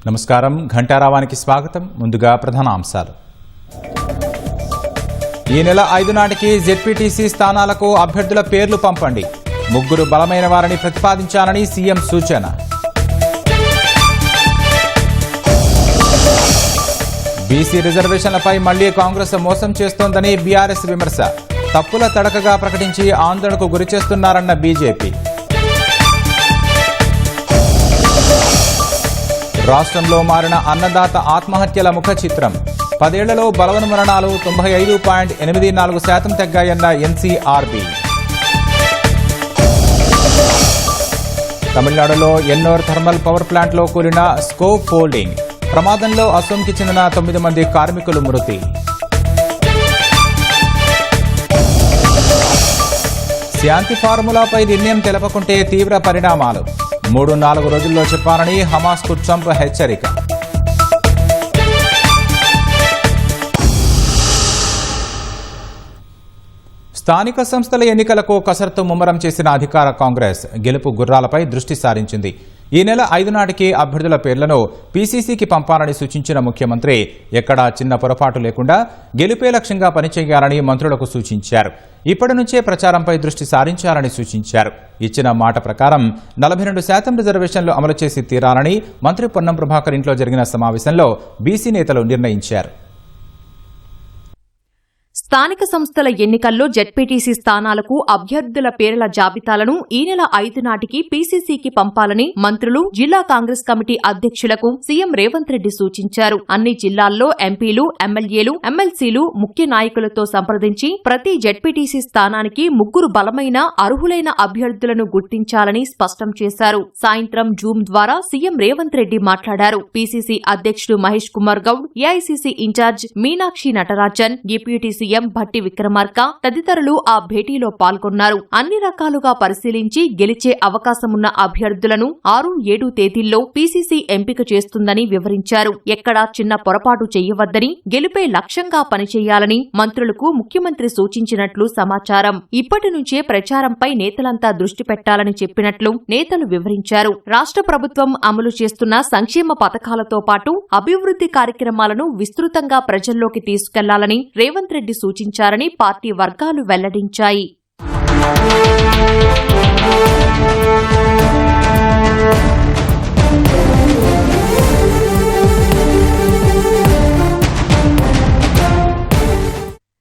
నమస్కారం, ఘంటారావానికి స్వాగతం. ముందుగా ప్రధాన అంశాలు. ఈ నెల 5 నాటికి జెడ్పీటీసీ స్థానాలకు అభ్యర్థుల పేర్లు పంపండి. 3 బలమైన వారిని ప్రతిపాదించాలని సీఎం సూచన. బీసీ రిజర్వేషన్లపై మళ్లీ కాంగ్రెస్ మోసం చేస్తోందని బీఆర్ఎస్ విమర్శ. తప్పుల తడకగా ప్రకటించి ఆందోళనకు గురిచేస్తున్నారన్న బీజేపీ. రాష్ట్రంలో మారిన అన్నదాత ఆత్మహత్యల ముఖ చిత్రం. 10 ఏళ్లలో బలవన మరణాలు 95.84% తగ్గాయన్న ఎన్సీఆర్బీ. తమిళనాడులో ఎన్నోర్ థర్మల్ పవర్ ప్లాంట్లో కూలిన స్కోప్ ఫోల్డింగ్. ప్రమాదంలో అసోంకి చెందిన 9 మంది కార్మికులు మృతి. శాంతి ఫార్ములాపై నిర్ణయం తెలపకుంటే తీవ్ర పరిణామాలు. 3-4 రోజుల్లో చెప్పాలని హమాస్కు ట్రంప్ హెచ్చరిక. స్థానిక సంస్థల ఎన్నికలకు కసరత్తు ముమ్మరం చేసిన అధికార కాంగ్రెస్ గెలుపు గుర్రాలపై దృష్టి సారించింది. ఈ నెల 5 నాటికి అభ్యర్థుల పేర్లను పీసీసీకి పంపాలని సూచించిన ముఖ్యమంత్రి ఎక్కడా చిన్న పొరపాటు లేకుండా గెలుపే లక్ష్యంగా పనిచేయాలని మంత్రులకు సూచించారు. ఇప్పటి నుంచే ప్రచారంపై దృష్టి సారించాలని సూచించారు. ఇచ్చిన మాట ప్రకారం 42% రిజర్వేషన్లు అమలు చేసి తీరాలని మంత్రి పొన్నం ప్రభాకర్ ఇంట్లో జరిగిన సమావేశంలో బీసీ నేతలు నిర్ణయించారు. స్థానిక సంస్థల ఎన్నికల్లో జెడ్పీటీసీ స్థానాలకు అభ్యర్థుల పేర్ల జాబితాలను ఈ నెల 5 నాటికి పీసీసీకి పంపాలని మంత్రులు, జిల్లా కాంగ్రెస్ కమిటీ అధ్యక్షులకు సీఎం రేవంత్ రెడ్డి సూచించారు. అన్ని జిల్లాల్లో ఎంపీలు, ఎమ్మెల్యేలు, ఎమ్మెల్సీలు ముఖ్య నాయకులతో సంప్రదించి ప్రతి జెడ్పీటీసీ స్థానానికి 3 బలమైన, అర్హులైన అభ్యర్థులను గుర్తించాలని స్పష్టం చేశారు. సాయంత్రం జూమ్ ద్వారా సీఎం రేవంత్ రెడ్డి మాట్లాడారు. పీసీసీ అధ్యక్షుడు Mahesh Kumar Goud, AICC incharge Meenakshi Natarajan, deputy CM Bhatti Vikramarka తదితరులు ఆ భేటీలో పాల్గొన్నారు. అన్ని రకాలుగా పరిశీలించి గెలిచే అవకాశమున్న అభ్యర్థులను 6-7 తేదీల్లో పీసీసీ ఎంపిక చేస్తుందని వివరించారు. ఎక్కడా చిన్న పొరపాటు చేయవద్దని, గెలుపే లక్ష్యంగా పనిచేయాలని మంత్రులకు ముఖ్యమంత్రి సూచించినట్లు సమాచారం. ఇప్పటి నుంచే ప్రచారంపై నేతలంతా దృష్టి పెట్టాలని చెప్పినట్లు నేతలు వివరించారు. రాష్ట్ర ప్రభుత్వం అమలు చేస్తున్న సంక్షేమ పథకాలతో పాటు అభివృద్ధి కార్యక్రమాలను విస్తృతంగా ప్రజల్లోకి తీసుకెళ్లాలని రేవంత్ రెడ్డి సూచించారని పార్టీ వర్గాలు వెల్లడించాయి.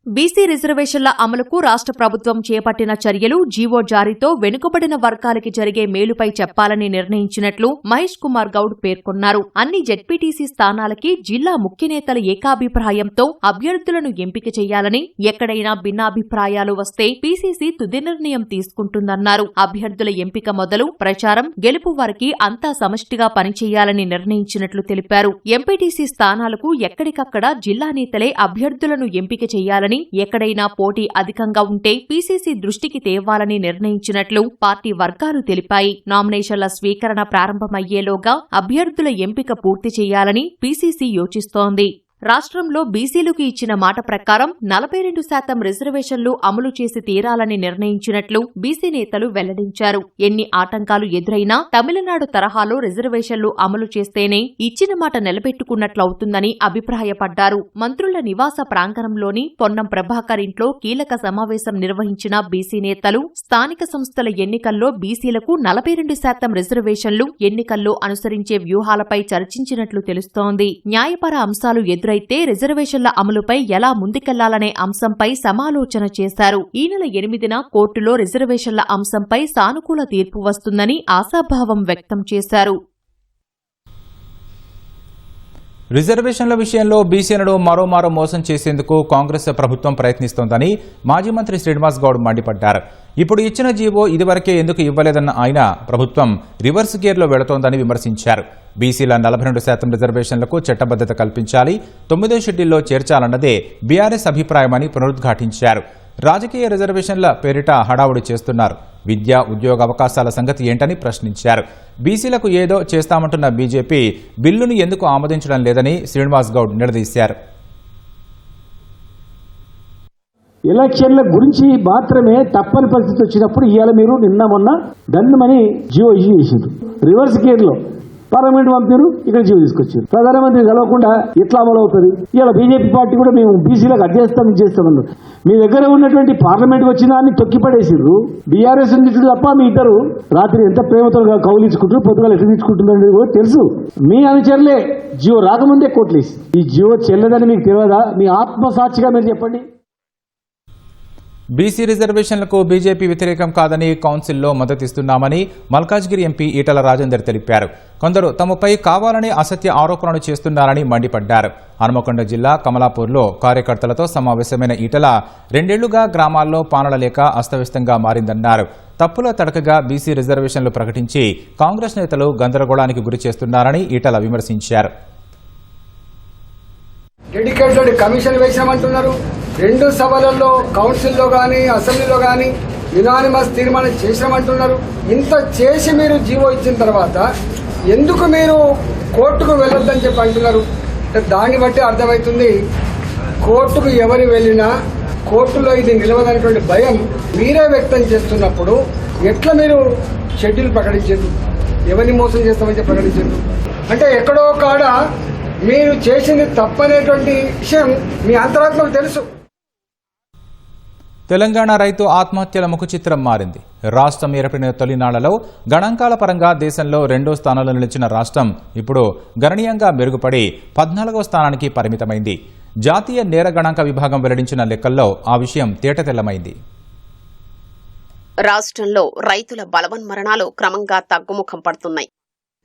బీసీ రిజర్వేషన్ల అమలుకు రాష్ట్ర ప్రభుత్వం చేపట్టిన చర్యలు, జీవో జారీతో వెనుకబడిన వర్గాలకి జరిగే మేలుపై చెప్పాలని నిర్ణయించినట్లు మహేష్ కుమార్ గౌడ్ పేర్కొన్నారు. అన్ని జెడ్పీటీసీ స్థానాలకి జిల్లా ముఖ్య నేతల ఏకాభిప్రాయంతో అభ్యర్థులను ఎంపిక చేయాలని, ఎక్కడైనా భిన్నాభిప్రాయాలు వస్తే పీసీసీ తుది నిర్ణయం తీసుకుంటుందన్నారు. అభ్యర్థుల ఎంపిక మొదలు ప్రచారం, గెలుపు వరకు అంతా సమష్టిగా పనిచేయాలని నిర్ణయించినట్లు తెలిపారు. ఎంపీటీసీ స్థానాలకు ఎక్కడికక్కడ జిల్లా నేతలే అభ్యర్థులను ఎంపిక చేయాలని, ఎక్కడైనా పోటీ అధికంగా ఉంటే పీసీసీ దృష్టికి తేవాలని నిర్ణయించినట్లు పార్టీ వర్గాలు తెలిపాయి. నామినేషన్ల స్వీకరణ ప్రారంభమయ్యేలోగా అభ్యర్థుల ఎంపిక పూర్తి చేయాలని పీసీసీ యోచిస్తోంది. రాష్ట్రంలో బీసీలకు ఇచ్చిన మాట ప్రకారం 42% రిజర్వేషన్లు అమలు చేసి తీరాలని నిర్ణయించినట్లు బీసీ నేతలు వెల్లడించారు. ఎన్ని ఆటంకాలు ఎదురైనా తమిళనాడు తరహాలో రిజర్వేషన్లు అమలు చేస్తేనే ఇచ్చిన మాట నిలబెట్టుకున్నట్లవుతుందని అభిప్రాయపడ్డారు. మంత్రుల నివాస ప్రాంగణంలోని పొన్నం ప్రభాకర్ ఇంట్లో కీలక సమావేశం నిర్వహించిన బీసీ నేతలు స్థానిక సంస్థల ఎన్నికల్లో బీసీలకు 42% రిజర్వేషన్లు ఎన్నికల్లో అనుసరించే వ్యూహాలపై చర్చించినట్లు తెలుస్తోంది. న్యాయపర అంశాలు అయితే రిజర్వేషన్ల అమలుపై ఎలా ముందుకెళ్లాలనే అంశంపై సమాలోచన చేశారు. ఈ నెల 8న కోర్టులో రిజర్వేషన్ల అంశంపై సానుకూల తీర్పు వస్తుందని ఆశాభావం వ్యక్తం చేశారు. రిజర్వేషన్ల విషయంలో బీసీలను మరోమారో మోసం చేసేందుకు కాంగ్రెస్ ప్రభుత్వం ప్రయత్నిస్తోందని మాజీ మంత్రి శ్రీనివాస్ గౌడ్ మండిపడ్డారు. ఇప్పుడు ఇచ్చిన జీవో ఇదివరకే ఎందుకు ఇవ్వలేదన్న ఆయన ప్రభుత్వం రివర్స్ గేర్లో వెళుతోందని విమర్శించారు. బీసీల 42% రిజర్వేషన్లకు చట్టబద్దత కల్పించాలి, 9వ షెడ్యూల్లో చేర్చాలన్నదే బీఆర్ఎస్ అభిప్రాయమని పునరుద్ఘాటించారు. రాజకీయ రిజర్వేషన్ల పేరిట హడావుడి చేస్తున్నారు. విద్యా ఉద్యోగ అవకాశాల సంగతి ఏంటని ప్రశ్నించారు. బీసీలకు ఏదో చేస్తామంటున్న బీజేపీ బిల్లును ఎందుకు ఆమోదించడం లేదని శ్రీనివాస్ గౌడ్ నిలదీశారు. ఎలక్షన్ల గురించి మాత్రమే తప్పని పరిస్థితి వచ్చినప్పుడు ఇవాళ మీరు నిన్న మొన్న దన్నుమని జియో ఇష్యూ చేసిండ్రు. రివర్స్ గేర్లో పార్లమెంట్ పంపారు, ఇక్కడ జీవో తీసుకొచ్చారు. ప్రధానమంత్రి కలవకుండా ఎట్లా అమలు అవుతుంది? ఇలా బీజేపీ పార్టీ కూడా మేము బీసీలకు అది చేస్తామన్నారు. మీ దగ్గర ఉన్నటువంటి పార్లమెంట్కి వచ్చిన దాన్ని తొక్కిపడేసిర్రు. బీఆర్ఎస్ నుంచి తప్ప మీ ఇద్దరు రాత్రి ఎంత ప్రేమతో కౌలించుకుంటారు, పొద్దుగా ఎట్లా తీసుకుంటుందని కూడా తెలుసు. మీ అనుచరులే జియో రాకముందే కోట్లేసి ఈ జియో చెల్లదని మీకు తెలియదా? మీ ఆత్మసాక్షిగా మీరు చెప్పండి. బీసీ రిజర్వేషన్లకు బీజేపీ వ్యతిరేకం కాదని కౌన్సిల్లో మద్దతిస్తున్నామని మల్కాజ్గిరి ఎంపీ ఈటల రాజేందర్ తెలిపారు. కొందరు తమపై కావాలని అసత్య ఆరోపణలు చేస్తున్నారని మండిపడ్డారు. హనుమకొండ జిల్లా కమలాపూర్లో కార్యకర్తలతో సమావేశమైన ఈటల 2 ఏళ్లుగా గ్రామాల్లో పాలన లేక అస్తవ్యస్తంగా మారిందన్నారు. తప్పుల తడకగా బీసీ రిజర్వేషన్లు ప్రకటించి కాంగ్రెస్ నేతలు గందరగోళానికి గురి చేస్తున్నారని ఈటల విమర్శించారు. Dedicated commission వేసామంటున్నారు. 2 సభలలో కౌన్సిల్లో కానీ అసెంబ్లీలో కానీ యునానిమస్ తీర్మానం చేసామంటున్నారు. ఇంత చేసి మీరు జీవో ఇచ్చిన తర్వాత ఎందుకు మీరు కోర్టుకు వెళ్ళొద్దని చెప్పి అంటున్నారు? దాన్ని బట్టి అర్థమవుతుంది కోర్టుకు ఎవరు వెళ్ళినా కోర్టులో ఇది నిలవదనేటువంటి భయం మీరే వ్యక్తం చేస్తున్నప్పుడు ఎట్లా మీరు షెడ్యూల్ ప్రకటించారు? ఎవరిని మోసం చేస్తామని చెప్పి ప్రకటించారు? అంటే ఎక్కడో కాడ మీరు చేసింది తప్పనేటువంటి విషయం మీ అంతరాత్మకు తెలుసు. తెలంగాణ రైతు ఆత్మహత్యల ముఖచిత్రం మారింది. రాష్ట్రం ఏర్పడిన తొలినాళ్లలో గణాంకాల పరంగా దేశంలో 2వ స్థానంలో నిలిచిన రాష్ట్రం ఇప్పుడు గణనీయంగా మెరుగుపడి 14వ స్థానానికి పరిమితమైంది. జాతీయ నేర గణాంక విభాగం వెల్లడించిన లెక్కల్లో ఆ విషయం తేటతెల్లమైంది. రాష్ట్రంలో రైతుల బలవన్మరణాలు క్రమంగా తగ్గుముఖం పడుతున్నాయి.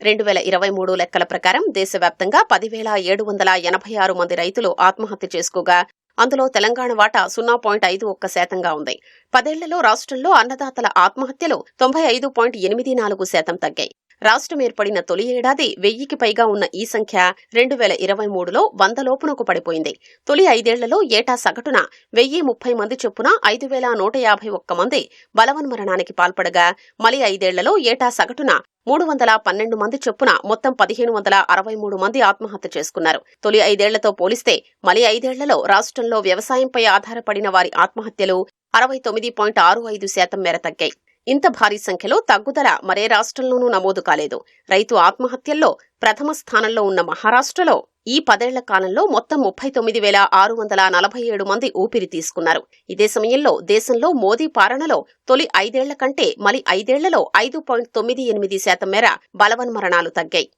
2023 లెక్కల ప్రకారం దేశవ్యాప్తంగా 10,786 మంది రైతులు ఆత్మహత్య చేసుకోగా అందులో తెలంగాణ వాటా 0.51%గా ఉంది. 10 ఏళ్లలో రాష్ట్రంలో అన్నదాతల ఆత్మహత్యలు 95.84% తగ్గాయి. రాష్ట్రం ఏర్పడిన తొలి ఏడాది 1000కి పైగా ఉన్న ఈ సంఖ్య 2023లో 100 లోపునకు పడిపోయింది. తొలి 5 ఏళ్లలో ఏటా సగటున 1030 మంది చొప్పున 5151 మంది బలవన్మరణానికి పాల్పడగా మలి 5 ఏళ్లలో ఏటా సగటున 312 మంది చొప్పున మొత్తం 1563 మంది ఆత్మహత్య చేసుకున్నారు. తొలి 5 ఏళ్లతో పోలిస్తే మలి 5 ఏళ్లలో రాష్ట్రంలో వ్యవసాయంపై ఆధారపడిన వారి ఆత్మహత్యలు 69.65% మేర తగ్గాయి. ఇంత భారీ సంఖ్యలో తగ్గుదల మరే రాష్ట్రంలోనూ నమోదు కాలేదు. రైతు ఆత్మహత్యల్లో ప్రథమ స్థానంలో ఉన్న మహారాష్ట్రలో ఈ 10 ఏళ్ల కాలంలో మొత్తం 39,647 మంది ఊపిరి తీసుకున్నారు. ఇదే సమయంలో దేశంలో మోదీ పాలనలో తొలి 5 ఏళ్ల కంటే మలి 5 ఏళ్లలో 5.98% మేర బలవన్మరణాలు తగ్గాయి.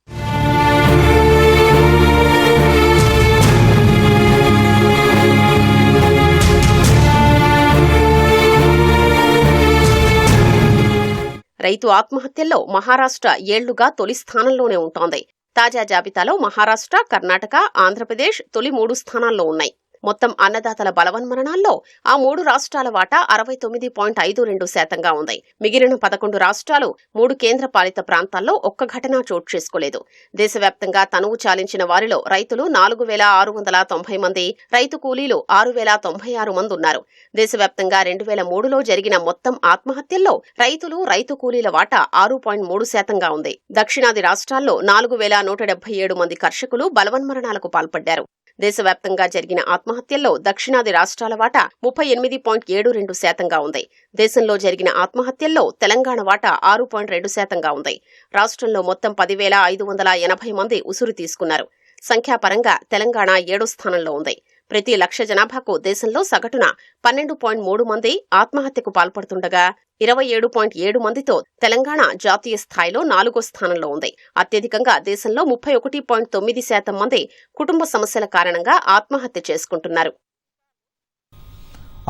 రైతు ఆత్మహత్యల్లో మహారాష్ట్ర ఏళ్లుగా తొలి స్థానంలోనే ఉంటోంది. తాజా జాబితాలో మహారాష్ట్ర, కర్ణాటక, ఆంధ్రప్రదేశ్ తొలి 3 స్థానాల్లో ఉన్నాయి. మొత్తం అన్నదాతల బలవన్మరణాల్లో ఆ 3 రాష్ట్రాల వాటా 69.52%గా ఉంది. మిగిలిన 11 రాష్ట్రాలు 3 కేంద్ర పాలిత ప్రాంతాల్లో ఒక్క ఘటన చోటు చేసుకోలేదు. దేశవ్యాప్తంగా తనువు చాలించిన వారిలో రైతులు 4,690 మంది, రైతు కూలీలు 6,096 మంది ఉన్నారు. దేశవ్యాప్తంగా 2003లో జరిగిన మొత్తం ఆత్మహత్యల్లో రైతులు, రైతు కూలీల వాటా 6.3%గా ఉంది. దక్షిణాది రాష్ట్రాల్లో 4,177 మంది కర్షకులు బలవన్మరణాలకు పాల్పడ్డారు. దేశవ్యాప్తంగా జరిగిన ఆత్మహత్యల్లో దక్షిణాది రాష్ట్రాల వాటా 38.72%గా ఉంది. దేశంలో జరిగిన ఆత్మహత్యల్లో తెలంగాణ వాటా 6.2%గా ఉంది. రాష్ట్రంలో మొత్తం 10,580 మంది ఉసురు తీసుకున్నారు. సంఖ్యాపరంగా తెలంగాణ 7వ స్థానంలో ఉంది. ప్రతి 1,00,000 జనాభాకు దేశంలో సగటున 12.3 మంది ఆత్మహత్యకు పాల్పడుతుండగా 27.7 మందితో తెలంగాణ జాతీయ స్థాయిలో 4వ స్థానంలో ఉంది. అత్యధికంగా దేశంలో 31.9% మంది కుటుంబ సమస్యల కారణంగా ఆత్మహత్య చేసుకుంటున్నారు.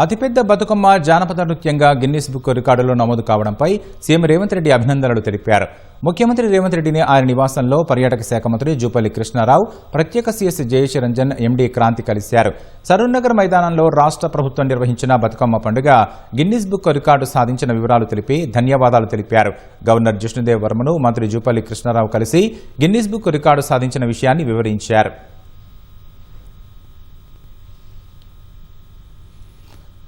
అతిపెద్ద బతుకమ్మ జానపద నృత్యంగా గిన్నిస్ బుక్ రికార్డులో నమోదు కావడంపై సీఎం రేవంత్ రెడ్డి అభినందనలు తెలిపారు. ముఖ్యమంత్రి రేవంత్ రెడ్డిని ఆయన నివాసంలో పర్యాటక శాఖ మంత్రి జూపల్లి కృష్ణారావు, ప్రత్యేక సీఎస్ జయేష్ రంజన్, ఎండీ క్రాంతి కలిశారు. సరూర్నగర్ మైదానంలో రాష్ట్ర ప్రభుత్వం నిర్వహించిన బతుకమ్మ పండుగ గిన్నిస్ బుక్ రికార్డు సాధించిన వివరాలు తెలిపి ధన్యవాదాలు తెలిపారు. గవర్నర్ జిష్ణుదేవ్ వర్మను మంత్రి జూపల్లి కృష్ణారావు కలిసి గిన్నిస్ బుక్ రికార్డు సాధించిన విషయాన్ని వివరించారు.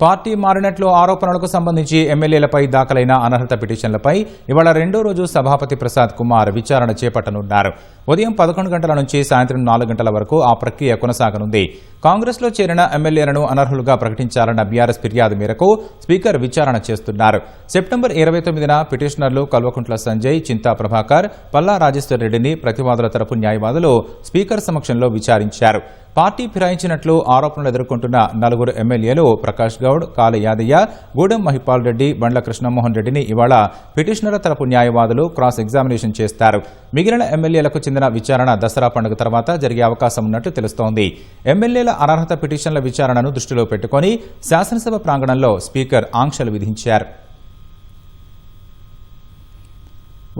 పార్టీ మారినట్లు ఆరోపణలకు సంబంధించి ఎమ్మెల్యేలపై దాఖలైన అనర్హత పిటిషన్లపై ఇవాళ రెండో రోజు సభాపతి ప్రసాద్ కుమార్ విచారణ చేపట్టనున్నారు. ఉదయం 11 గంటల నుంచి సాయంత్రం 4 గంటల వరకు ఆ ప్రక్రియ కొనసాగనుంది. కాంగ్రెస్లో చేరిన ఎమ్మెల్యేలను అనర్హులుగా ప్రకటించాలన్న బీఆర్ఎస్ ఫిర్యాదు మేరకు స్పీకర్ విచారణ చేస్తున్నారు. సెప్టెంబర్ 29న పిటిషనర్లు కల్వకుంట్ల సంజయ్, చింతా ప్రభాకర్, పల్లా రాజేశ్వర్ రెడ్డిని ప్రతివాదుల తరపు న్యాయవాదులు స్పీకర్ సమక్షంలో విచారించారు. పార్టీ ఫిరాయించినట్లు ఆరోపణలు ఎదుర్కొంటున్న 4 ఎమ్మెల్యేలు ప్రకాష్ గౌడ్, కాళ యాదయ్య, గూడెం మహిపాల్ రెడ్డి, బండ్ల కృష్ణమోహన్ రెడ్డిని ఇవాళ పిటిషనర్ల తరపు న్యాయవాదులు క్రాస్ ఎగ్జామినేషన్ చేస్తారు. మిగిలిన ఎమ్మెల్యేలకు చెందిన విచారణ దసరా పండుగ తర్వాత జరిగే అవకాశం ఉన్నట్లు తెలుస్తోంది. ఎమ్మెల్యేల అనర్హత పిటిషన్ల విచారణను దృష్టిలో పెట్టుకుని శాసనసభ ప్రాంగణంలో స్పీకర్ ఆంక్షలు విధించారు.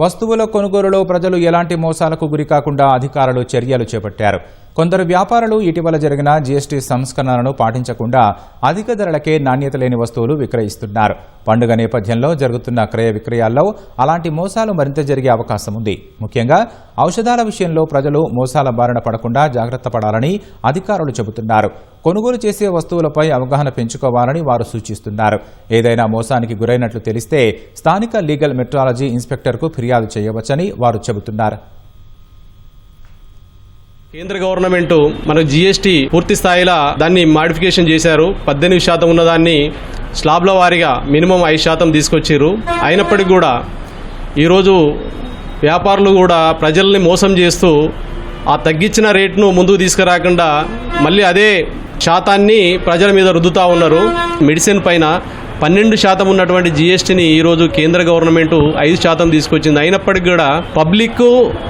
వస్తువుల కొనుగోలులో ప్రజలు ఎలాంటి మోసాలకు గురికాకుండా అధికారులు చర్యలు చేపట్టారు. కొందరు వ్యాపారులు ఇటీవల జరిగిన జీఎస్టీ సంస్కరణలను పాటించకుండా అధిక ధరలకే నాణ్యత లేని వస్తువులు విక్రయిస్తున్నారు. పండుగ నేపథ్యంలో జరుగుతున్న క్రయ విక్రయాల్లో అలాంటి మోసాలు మరింత జరిగే అవకాశం ఉంది. ముఖ్యంగా ఔషధాల విషయంలో ప్రజలు మోసాల బారిన పడకుండా జాగ్రత్త పడాలని అధికారులు చెబుతున్నారు. కొనుగోలు చేసే వస్తువులపై అవగాహన పెంచుకోవాలని వారు సూచిస్తున్నారు. ఏదైనా మోసానికి గురైనట్లు తెలిస్తే స్థానిక లీగల్ మెట్రాలజీ ఇన్స్పెక్టర్కు ఫిర్యాదు చేయవచ్చని వారు చెబుతున్నారు. కేంద్ర గవర్నమెంట్ మనకు జీఎస్టీ పూర్తి స్థాయిలో దాన్ని మాడిఫికేషన్ చేశారు. 18% ఉన్నదాన్ని స్లాబ్ల వారీగా మినిమం 5% తీసుకొచ్చారు. అయినప్పటికీ కూడా ఈరోజు వ్యాపారులు కూడా ప్రజల్ని మోసం చేస్తూ ఆ తగ్గించిన రేటును ముందుకు తీసుకురాకుండా మళ్ళీ అదే శాతాన్ని ప్రజల మీద రుద్దుతూ ఉన్నారు. మెడిసిన్ పైన 12% ఉన్నటువంటి జీఎస్టీని ఈరోజు కేంద్ర గవర్నమెంట్ 5% తీసుకొచ్చింది. అయినప్పటికీ కూడా పబ్లిక్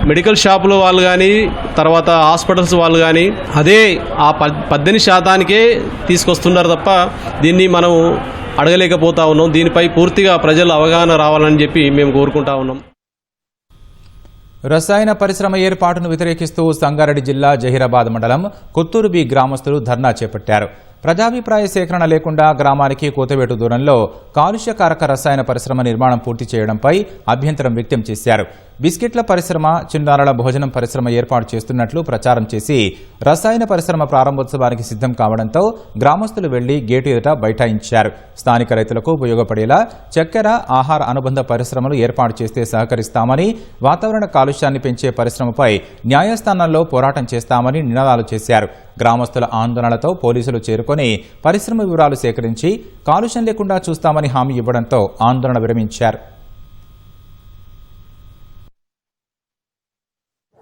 మెడికల్ షాపుల వాళ్ళు కానీ తర్వాత హాస్పిటల్స్ వాళ్ళు కానీ అదే ఆ 18%కే తీసుకొస్తున్నారు తప్ప దీన్ని మనం అడగలేకపోతా ఉన్నాం. దీనిపై పూర్తిగా ప్రజలు అవగాహన రావాలని చెప్పి మేము కోరుకుంటా ఉన్నాం. రసాయన పరిశ్రమ ఏర్పాటును వ్యతిరేకిస్తూ సంగారెడ్డి జిల్లా జహీరాబాద్ మండలం కొత్తూరు బి గ్రామస్తులు ధర్నా చేపట్టారు. ప్రజాభిప్రాయ సేకరణ లేకుండా గ్రామానికి కోతవేటు దూరంలో కాలుష్యకారక రసాయన పరిశ్రమ నిర్మాణం పూర్తి చేయడంపై అభ్యంతరం వ్యక్తం చేశారు. బిస్కెట్ల పరిశ్రమ, చిన్నారుల భోజనం పరిశ్రమ ఏర్పాటు చేస్తున్నట్లు ప్రచారం చేసి రసాయన పరిశ్రమ ప్రారంభోత్సవానికి సిద్ధం కావడంతో గ్రామస్తులు వెళ్లి గేటు ఎదుట బైఠాయించారు. స్థానిక రైతులకు ఉపయోగపడేలా చక్కెర, ఆహార అనుబంధ పరిశ్రమలు ఏర్పాటు చేస్తే సహకరిస్తామని, వాతావరణ కాలుష్యాన్ని పెంచే పరిశ్రమపై న్యాయస్థానాల్లో పోరాటం చేస్తామని నినాదాలు చేశారు. గ్రామస్తుల ఆందోళనలతో పోలీసులు చేరుకొని పరిశ్రమ వివరాలు సేకరించి కాలుష్యం లేకుండా చూస్తామని హామీ ఇవ్వడంతో ఆందోళన విరమించారు.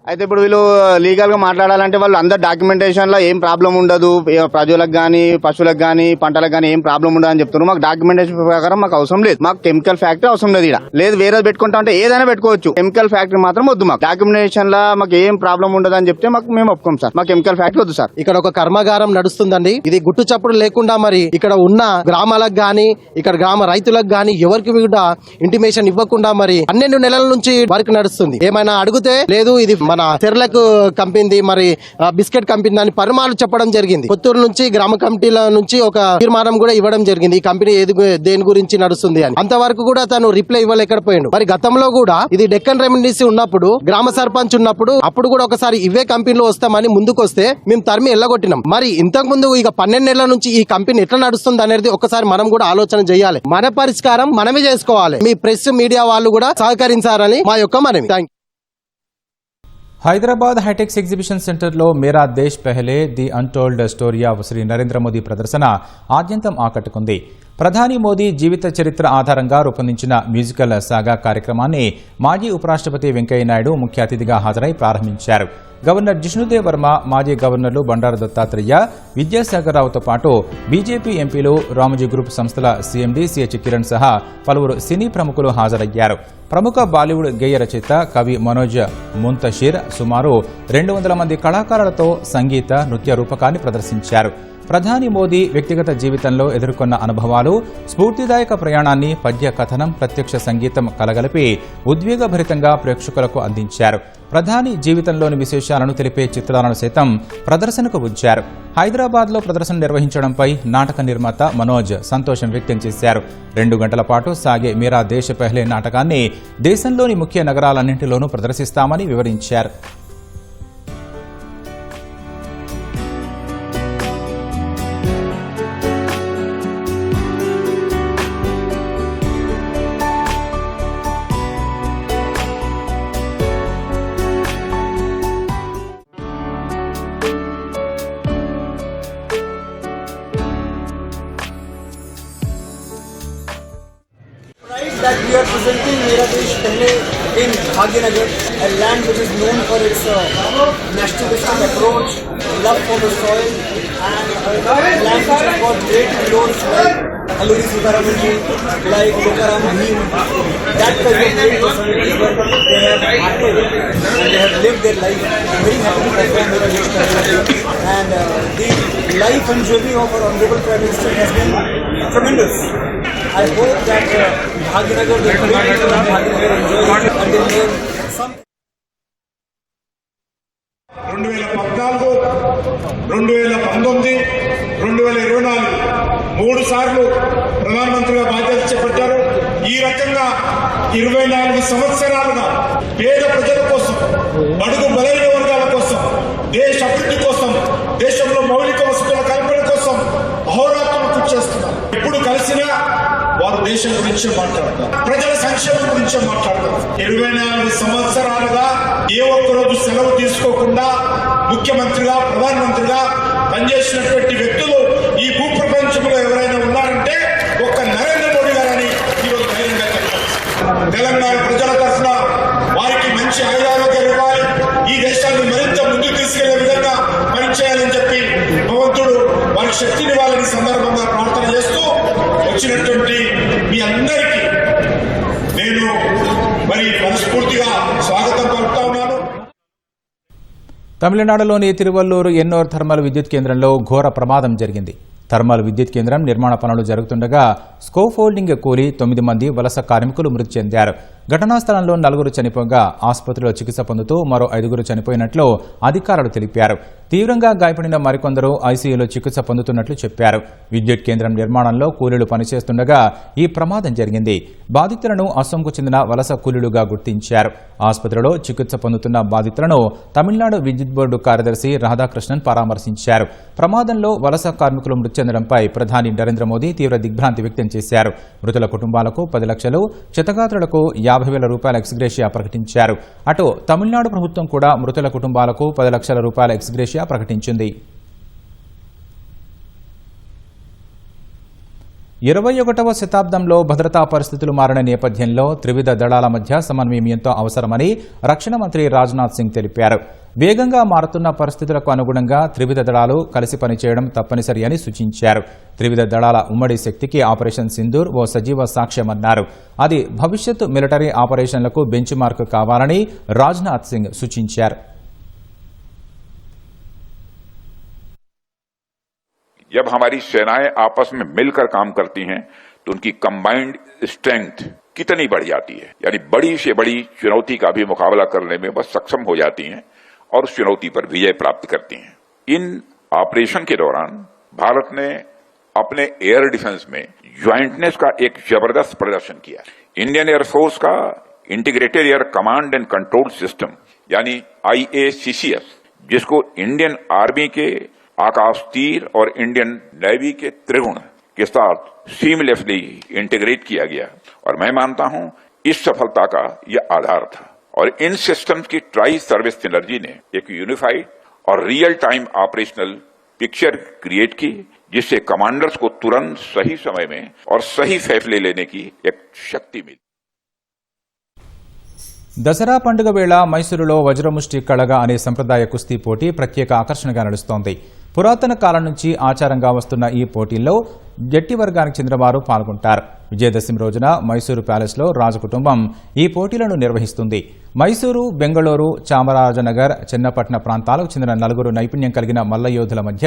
అయితే ఇప్పుడు వీళ్ళు లీగల్ గా మాట్లాడాలంటే వాళ్ళు అందరు డాక్యుమెంటేషన్ లో ఏం ప్రాబ్లం ఉండదు, ప్రజలకు గానీ పశువులకు గానీ పంటలకు గానీ ఏం ప్రాబ్లం ఉండదు అని చెప్తున్నారు. మాకు డాక్యుమెంటేషన్ ప్రకారం మాకు అవసరం లేదు. మాకు కెమికల్ ఫ్యాక్టరీ అవసరం లేదు. ఇక్కడ లేదు వేరే పెట్టుకుంటా అంటే ఏదైనా పెట్టుకోవచ్చు, కెమికల్ ఫ్యాక్టరీ మాత్రం వద్దు. మాకు డాక్యుమెంటేషన్ లో మాకు ఏం ప్రాబ్లం ఉండదు అని చెప్తే మాకు మేము ఒప్పుకోం సార్. మాకు కెమికల్ ఫ్యాక్టరీ వద్దు సార్. ఇక్కడ ఒక కర్మాగారం నడుస్తుందండి. ఇది గుట్టు చప్పుడు లేకుండా మరి ఇక్కడ ఉన్న గ్రామాలకు గానీ ఇక్కడ గ్రామ రైతులకు గానీ ఎవరికి కూడా ఇంటిమేషన్ ఇవ్వకుండా మరి 12 నెలల నుంచి వర్క్ నడుస్తుంది. ఏమైనా అడిగితే లేదు ఇది మన సెర్లక్ కంపెనీ మరి బిస్కెట్ కంపెనీ అని పరిమాణాలు చెప్పడం జరిగింది. కొత్తూరు నుంచి గ్రామ కమిటీల నుంచి ఒక తీర్మానం కూడా ఇవ్వడం జరిగింది. ఈ కంపెనీ దేని గురించి నడుస్తుంది అని. అంతవరకు కూడా తను రిప్లై ఇవ్వలేకపోయాడు. మరి గతంలో కూడా ఇది డెక్కన్ రెమిడీస్ ఉన్నప్పుడు గ్రామ సర్పంచ్ ఉన్నప్పుడు అప్పుడు కూడా ఒకసారి ఇవే కంపెనీలు వస్తామని ముందుకు వస్తే మేము తరిమి ఎల్లగొట్టినాం. మరి ఇంతకు ముందు ఇక 12 నెలల నుంచి ఈ కంపెనీ ఎట్లా నడుస్తుంది అనేది ఒకసారి మనం కూడా ఆలోచన చేయాలి. మన పరిష్కారం మనమే చేసుకోవాలి. మీ ప్రెస్ మీడియా వాళ్ళు కూడా సహకరించాలని మా యొక్క మనవి. Thank you. Hyderabad Hitex exhibition సెంటర్లో Mera Desh Pehle the untold story of Shri Narendra Modi ప్రదర్శన ఆద్యంతం ఆకట్టుకుంది. ప్రధాని మోదీ జీవిత చరిత్ర ఆధారంగా రూపొందించిన మ్యూజికల్ సాగా కార్యక్రమాన్ని మాజీ ఉపరాష్ట్రపతి వెంకయ్యనాయుడు ముఖ్య అతిథిగా హాజరై ప్రారంభించారు. గవర్నర్ జిష్ణుదేవ్ వర్మ, మాజీ గవర్నర్లు బండారు దత్తాత్రేయ, విద్యాసాగర్ రావుతో పాటు బీజేపీ ఎంపీలు, రామోజీ గ్రూప్ సంస్థల సీఎండీ సిహెచ్ కిరణ్ సహా పలువురు సినీ ప్రముఖులు హాజరయ్యారు. ప్రముఖ బాలీవుడ్ గేయ రచయిత కవి మనోజ్ ముంతషీర్ సుమారు 200 మంది కళాకారులతో సంగీత, నృత్య రూపకాన్ని ప్రదర్శించారు. ప్రధాని మోదీ వ్యక్తిగత జీవితంలో ఎదుర్కొన్న అనుభవాలు, స్ఫూర్తిదాయక ప్రయాణాన్ని పద్య కథనం, ప్రత్యక్ష సంగీతం కలగలిపి ఉద్వేగభరితంగా ప్రేక్షకులకు అందించారు. ప్రధాని జీవితంలోని విశేషాలను తెలిపే చిత్రాలను సైతం ప్రదర్శనకు ఉంచారు. హైదరాబాద్లో ప్రదర్శన నిర్వహించడంపై నాటక నిర్మాత మనోజ్ సంతోషం వ్యక్తం చేశారు. 2 గంటల పాటు సాగే మేరా దేశ్ పెహ్లే నాటకాన్ని దేశంలోని ముఖ్య నగరాలన్నింటిలోనూ ప్రదర్శిస్తామని వివరించారు. that we are presenting Mera Desh Pehle in Bhagyanagar, a land which is known for its nationalistic approach, love for the soil, and a land which has got great heroes like Alluri Sitaraman ji, like Lokaram Bhim. That kind of great personalities where they have acted and they have lived their life. Very happy to perform Mera Desh Pehle. And the life and journey of our Honorable Prime Minister has been tremendous. I hope that Bhagyanagar, the community of Bhagyanagar enjoys it and they learn some. 2014, 2019, 2024 3 సార్లు ప్రధానమంత్రిగా బాధ్యత చేపట్టారు. ఈ రకంగా 24 సంవత్సరాలుగా పేద ప్రజల కోసం, బడుగు బలైన వర్గాల కోసం, దేశ అభివృద్ధి కోసం, దేశంలో మౌలిక వసతుల కల్పన కోసం అహోరాత్రులు కృషి చేస్తున్నారు. ఎప్పుడు కలిసినా వారు దేశం గురించే మాట్లాడతారు, ప్రజల సంక్షేమం గురించే మాట్లాడతారు. 24 సంవత్సరాలుగా ఏ ఒక్కరోజు సెలవు తీసుకోకుండా ముఖ్యమంత్రిగా, ప్రధానమంత్రిగా పనిచేసినటువంటి వ్యక్తులు ఈ భూప్రపంచంలో ఎవరైనా ఉన్నారంటే ఒక్క నరేంద్ర మోడీ గారని ఈరోజు ధైర్యంగా చెప్పారు. తెలంగాణ ప్రజల తరఫున వారికి మంచి ఆయురారోగ్యాలు ఇవ్వాలి, ఈ దేశాన్ని మరింత ముందుకు తీసుకెళ్లే విధంగా పనిచేయాలని చెప్పి భగవంతుడు వారికి శక్తినివ్వాలని సందర్భంగా ప్రార్థన చేస్తూ వచ్చినటువంటి మీ అందరికీ నేను మరి మనస్ఫూర్తిగా స్వాగతం పలుకుతా ఉన్నాను. తమిళనాడులోని తిరువల్లూరు ఎన్నోర్ థర్మల్ విద్యుత్ కేంద్రంలో ఘోర ప్రమాదం జరిగింది. థర్మల్ విద్యుత్ కేంద్రం నిర్మాణ పనులు జరుగుతుండగా స్కోఫోల్డింగ్ కూలి 9 మంది వలస కార్మికులు మృతి చెందారు. ఘటనా స్థలంలో 4 చనిపోగా ఆసుపత్రిలో చికిత్స పొందుతూ మరో 5 చనిపోయినట్లు అధికారులు తెలిపారు. తీవ్రంగా గాయపడిన మరికొందరు ఐసీయూలో చికిత్స పొందుతున్నట్లు చెప్పారు. విద్యుత్ కేంద్రం నిర్మాణంలో కూలీలు పనిచేస్తుండగా ఈ ప్రమాదం జరిగింది. బాధితులను అస్సాంకు చెందిన వలస కూలీలుగా గుర్తించారు. ఆసుపత్రిలో చికిత్స పొందుతున్న బాధితులను తమిళనాడు విద్యుత్ బోర్డు కార్యదర్శి రాధాకృష్ణన్ పరామర్శించారు. ప్రమాదంలో వలస కార్మికులు మృతి చెందడంపై ప్రధాని నరేంద్ర మోదీ తీవ్ర దిగ్భ్రాంతి వ్యక్తం చేశారు. మృతుల కుటుంబాలకు 10 లక్షలు, క్షతగాత్రులకు 50,000 రూపాయల ఎక్స్గ్రేషియా ప్రకటించారు. అటు తమిళనాడు ప్రభుత్వం కూడా మృతుల కుటుంబాలకు 10 లక్షల రూపాయల ఎక్స్గ్రేషియా ప్రకటించింది. 21వ శతాబ్దంలో భద్రతా పరిస్థితులు మారిన నేపథ్యంలో త్రివిధ దళాల మధ్య సమన్వయం ఎంతో అవసరమని రక్షణ మంత్రి రాజ్నాథ్ సింగ్ తెలిపారు. వేగంగా మారుతున్న పరిస్థితులకు అనుగుణంగా త్రివిధ దళాలు కలిసి పనిచేయడం తప్పనిసరి అని సూచించారు. త్రివిధ దళాల ఉమ్మడి శక్తికి ఆపరేషన్ సింధూర్ ఓ సజీవ సాక్ష్యమన్నారు. అది భవిష్యత్ మిలిటరీ ఆపరేషన్లకు బెంచ్ మార్క్ కావాలని రాజ్నాథ్ సింగ్ సూచించారు. जब हमारी सेनाएं आपस में मिलकर काम करती हैं तो उनकी कंबाइंड स्ट्रेंथ कितनी बढ़ जाती है, यानी बड़ी से बड़ी चुनौती का भी मुकाबला करने में वह सक्षम हो जाती हैं और उस चुनौती पर विजय प्राप्त करती हैं. इन ऑपरेशन के दौरान भारत ने अपने एयर डिफेंस में ज्वाइंटनेस का एक जबरदस्त प्रदर्शन किया. इंडियन एयरफोर्स का integrated air command and control system यानी IACCS, जिसको इंडियन आर्मी के आकाश तीर और इंडियन नेवी के त्रिगुण के साथ सीमलेसली इंटीग्रेट किया गया और मैं मानता हूं इस सफलता का यह आधार था. और इन सिस्टम्स की ट्राई सर्विस सिनर्जी ने एक यूनिफाइड और real time operational picture create की, जिससे कमांडर्स को तुरंत सही समय में और सही फैसले लेने की एक शक्ति मिली. దసరా పండుగ వేళ మైసూరులో వజ్రముష్టి కళగా అనే సంప్రదాయ కుస్తీ పోటీ ప్రత్యేక ఆకర్షణగా నడుస్తోంది. పురాతన కాలం నుంచి ఆచారంగా వస్తున్న ఈ పోటీల్లో జట్టి వర్గానికి చెందిన వారు పాల్గొంటారు. విజయదశమి రోజున మైసూరు ప్యాలెస్లో రాజకుటుంబం ఈ పోటీలను నిర్వహిస్తుంది. మైసూరు, బెంగళూరు, చామరాజనగర్, చెన్నపట్న ప్రాంతాలకు చెందిన 9 నైపుణ్యం కలిగిన మల్లయోధుల మధ్య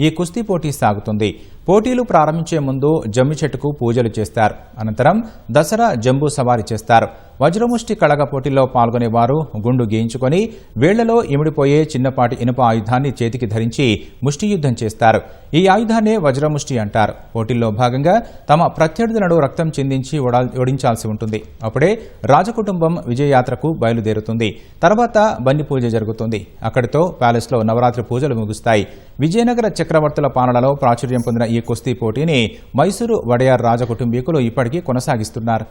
ఈ కుస్తీ పోటీ సాగుతుంది. పోటీలు ప్రారంభించే ముందు జమ్మి చెట్టుకు పూజలు చేస్తారు. అనంతరం దసరా జంబూ సవారీ చేస్తారు. వజ్రముష్టి కళగ పోటీల్లో పాల్గొనే వారు గుండు గీయించుకొని వేళ్లలో ఇమిడిపోయే చిన్నపాటి ఇనుప ఆయుధాన్ని చేతికి ధరించి ముష్టి యుద్ధం చేస్తారు. ఈ ఆయుధాన్నే వజ్రముష్టి అంటారు. పోటీల్లో భాగంగా తమ ప్రత్యర్థులను రక్తం చిందించి ఓడించాల్సి ఉంటుంది. అప్పుడే రాజకుటుంబం విజయయాత్రకు బయలుదేరుతుంది. తర్వాత బన్ని పూజ జరుగుతుంది. అక్కడితో ప్యాలెస్లో నవరాత్రి పూజలు ముగుస్తాయి. విజయనగర చక్రవర్తుల పాలనలో ప్రాచుర్యం పొందిన ఈ కుస్తీ పోటీని మైసూరు వడయార్ రాజకుటుంబీకులు ఇప్పటికీ కొనసాగిస్తున్నారు.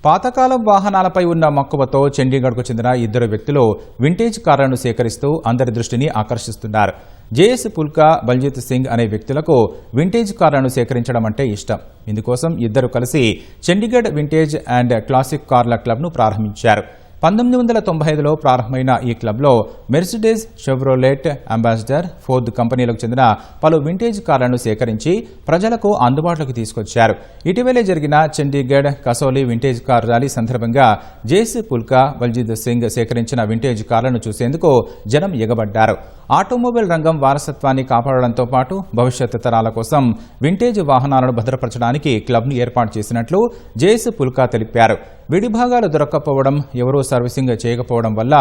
పాతకాలం వాహనాలపై ఉన్న మక్కువతో చండీగఢ్కు చెందిన ఇద్దరు వ్యక్తులు వింటేజ్ కార్లను సేకరిస్తూ అందరి దృష్టిని ఆకర్షిస్తున్నారు. జేఎస్ పుల్కా, బల్జిత్ సింగ్ అనే వ్యక్తులకు వింటేజ్ కార్లను సేకరించడం అంటే ఇష్టం. ఇందుకోసం ఇద్దరు కలిసి చండీగఢ్ వింటేజ్ అండ్ క్లాసిక్ కార్ల క్లబ్ను ప్రారంభించారు. 1995లో ప్రారంభమైన ఈ క్లబ్లో మెర్సిడెస్, షెవ్రోలెట్, అంబాసిడర్, ఫోర్డ్ కంపెనీలకు చెందిన పలు వింటేజ్ కార్లను సేకరించి ప్రజలకు అందుబాటులోకి తీసుకొచ్చారు. ఇటీవలే జరిగిన చండీగఢ్ కసౌలీ వింటేజ్ కార్ ర్యాలీ సందర్భంగా జేఎస్ పుల్కా, బల్జిత్ సింగ్ సేకరించిన వింటేజ్ కార్లను చూసేందుకు జనం ఎగబడ్డారు. ఆటోమొబైల్ రంగం వారసత్వాన్ని కాపాడడంతో పాటు భవిష్యత్ తరాల కోసం వింటేజ్ వాహనాలను భద్రపరచడానికి క్లబ్ను ఏర్పాటు చేసినట్లు జేఎస్ పుల్కా తెలిపారు. విడిభాగాలు దొరక్కపోవడం, ఎవరూ సర్వీసింగ్ చేయకపోవడం వల్ల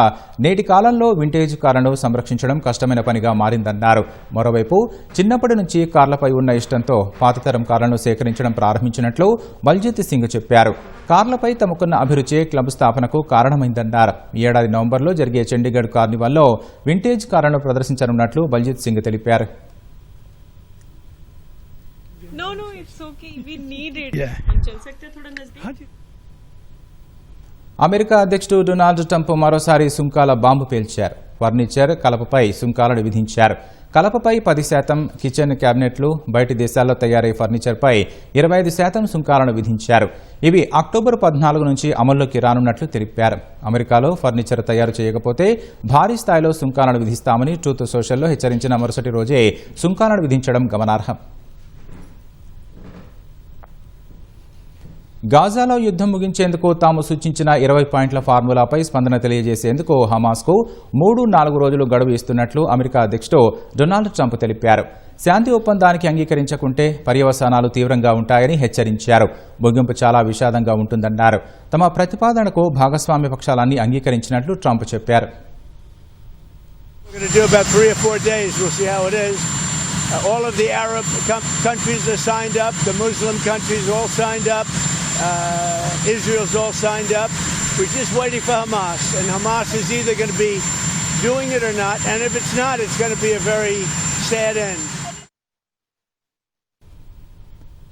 నేటి కాలంలో వింటేజ్ కార్లను సంరక్షించడం కష్టమైన పనిగా మారిందన్నారు. మరోవైపు చిన్నప్పటి నుంచి కార్లపై ఉన్న ఇష్టంతో పాతతరం కార్లను సేకరించడం ప్రారంభించినట్లు బల్జిత్ సింగ్ చెప్పారు. కార్లపై తమకున్న అభిరుచే క్లబ్ స్థాపనకు కారణమైందన్నారు. ఈ ఏడాది నవంబర్లో జరిగే చండీగఢ్ కార్నివాల్లో వింటేజ్ కార్లను ప్రదర్శించనున్నట్లు బల్జిత్ సింగ్ తెలిపారు. అమెరికా అధ్యక్షుడు డొనాల్డ్ ట్రంప్ మరోసారి సుంకాల బాంబు పేల్చారు. ఫర్నిచర్, కలపపై సుంకాలను విధించారు. కలపపై 10%, కిచెన్ క్యాబినెట్లు, బయటి దేశాల్లో తయారయ్యే ఫర్నిచర్పై 25% సుంకాలను విధించారు. ఇవి అక్టోబర్ 14 నుంచి అమల్లోకి రానున్నట్లు తెలిపారు. అమెరికాలో ఫర్నిచర్ తయారు చేయకపోతే భారీ స్థాయిలో సుంకాలను విధిస్తామని ట్రూత్ సోషల్లో హెచ్చరించిన మరుసటి రోజే సుంకాలను విధించడం గమనార్హం. గాజాలో యుద్ధం ముగించేందుకు తాము సూచించిన 20 పాయింట్ల ఫార్ములాపై స్పందన తెలియజేసేందుకు హమాస్కు 3-4 రోజులు గడువు ఇస్తున్నట్లు అమెరికా అధ్యక్షుడు డొనాల్డ్ ట్రంప్ తెలిపారు. శాంతి ఒప్పందానికి అంగీకరించకుంటే పర్యవసానాలు తీవ్రంగా ఉంటాయని హెచ్చరించారు. ముగింపు చాలా విషాదంగా ఉంటుందన్నారు. తమ ప్రతిపాదనకు భాగస్వామ్య పక్షాలన్నీ అంగీకరించినట్లు ట్రంప్ చెప్పారు. All of the Arab countries are signed up. The Muslim countries all signed up. Israel's all signed up. We're just waiting for Hamas. And Hamas is either going to be doing it or not. And if it's not, it's going to be a very sad end.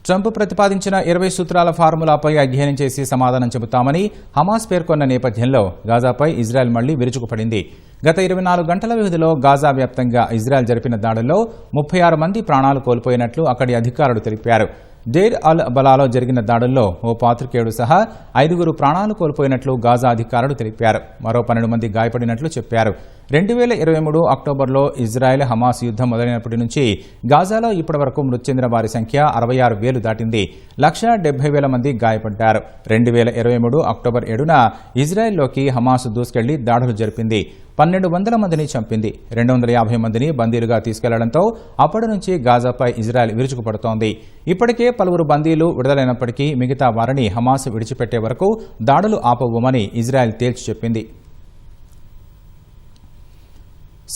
Trump ప్రతిపాదించిన 20 సూత్రాల ఫార్ములాపై అధ్యయనం చేసి సమాధానం చెబుతామని Hamas పేర్కొన్న నేపథ్యంలో గాజాపై Israel మళ్లీ విరుచుకుపడింది. గత 24 గంటల వ్యవధిలో గాజా వ్యాప్తంగా ఇజ్రాయెల్ జరిపిన దాడుల్లో 36 మంది ప్రాణాలు కోల్పోయినట్లు అక్కడి అధికారులు తెలిపారు. డేర్ అల్ బలాలో జరిగిన దాడుల్లో ఓ పాత్రికేయుడు సహా 5గురు ప్రాణాలు కోల్పోయినట్లు గాజా అధికారులు తెలిపారు. మరో 12 మంది గాయపడినట్లు చెప్పారు. 2023 అక్టోబర్లో ఇజ్రాయెల్ హమాస్ యుద్ధం మొదలైనప్పటి నుంచి గాజాలో ఇప్పటివరకు మృతి చెందిన వారి సంఖ్య 66,000 దాటింది. 170,000 మంది గాయపడ్డారు. 2023 అక్టోబర్ 7న ఇజ్రాయెల్లోకి హమాస్ దూసుకెళ్లి దాడులు జరిపింది. 1,200 మందిని చంపింది. 250 మందిని బందీలుగా తీసుకెళ్లడంతో అప్పటి నుంచి గాజాపై ఇజ్రాయెల్ విరుచుకుపడుతోంది. ఇప్పటికే పలువురు బందీలు విడుదలైనప్పటికీ మిగతా వారిని హమాస్ విడిచిపెట్టే వరకు దాడులు ఆపబోమని ఇజ్రాయెల్ తేల్చి చెప్పింది.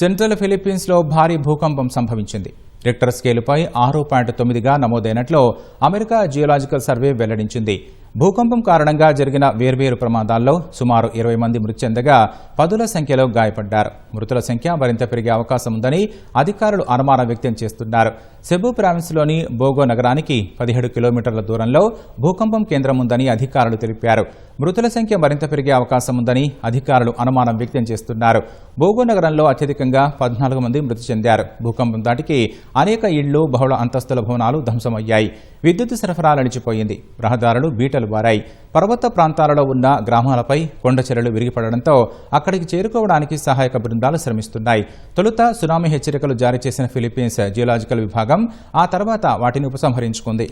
సెంట్రల్ ఫిలిప్పీన్స్లో భారీ భూకంపం సంభవించింది. రిక్టర్ స్కేలుపై 6.9గా నమోదైనట్లు అమెరికా జియోలాజికల్ సర్వే వెల్లడించింది. భూకంపం కారణంగా జరిగిన వేర్వేరు ప్రమాదాల్లో సుమారు 20 మంది మృతి చెందగా 10ల సంఖ్యలో గాయపడ్డారు. మృతుల సంఖ్య మరింత పెరిగే అవకాశం ఉందని అధికారులు అనుమానం వ్యక్తం చేస్తున్నారు. సెబు ప్రావిన్స్లోని బోగో నగరానికి 17 కిలోమీటర్ల దూరంలో భూకంపం కేంద్రం ఉందని అధికారులు తెలిపారు. మృతుల సంఖ్య మరింత పెరిగే అవకాశం ఉందని అధికారులు అనుమానం వ్యక్తం చేస్తున్నారు. బోగో నగరంలో అత్యధికంగా 14 మంది మృతి చెందారు. భూకంపం దాటికి అనేక ఇళ్లు, బహుళ అంతస్తుల భవనాలు ధ్వంసమయ్యాయి. విద్యుత్ సరఫరా నిలిచిపోయింది. రహదారులు బీటలు బారాయి. పర్వత ప్రాంతాలలో ఉన్న గ్రామాలపై కొండ చర్యలు విరిగిపడడంతో అక్కడికి చేరుకోవడానికి సహాయక బృందాలు శ్రమిస్తున్నాయి. తొలుత సునామీ హెచ్చరికలు జారీ చేసిన ఫిలిప్పీన్స్ జియోలాజికల్ విభాగం ఆ తర్వాత వాటిని ఉపసంహరించుకుంది.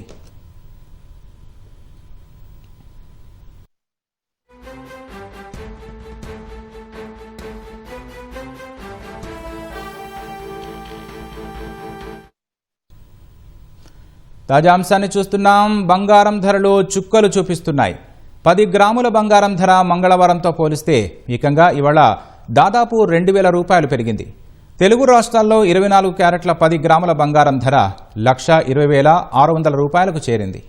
తాజా అంశాన్ని చూస్తున్నాం. బంగారం ధరలు చుక్కలు చూపిస్తున్నాయి. 10 గ్రాముల బంగారం ధర మంగళవారంతో పోలిస్తే ఏకంగా ఇవాళ దాదాపు 2,000 రూపాయలు పెరిగింది. తెలుగు రాష్ట్రాల్లో 24 క్యారెట్ల 10 గ్రాముల బంగారం ధర 1,20,600 రూపాయలకు చేరింది.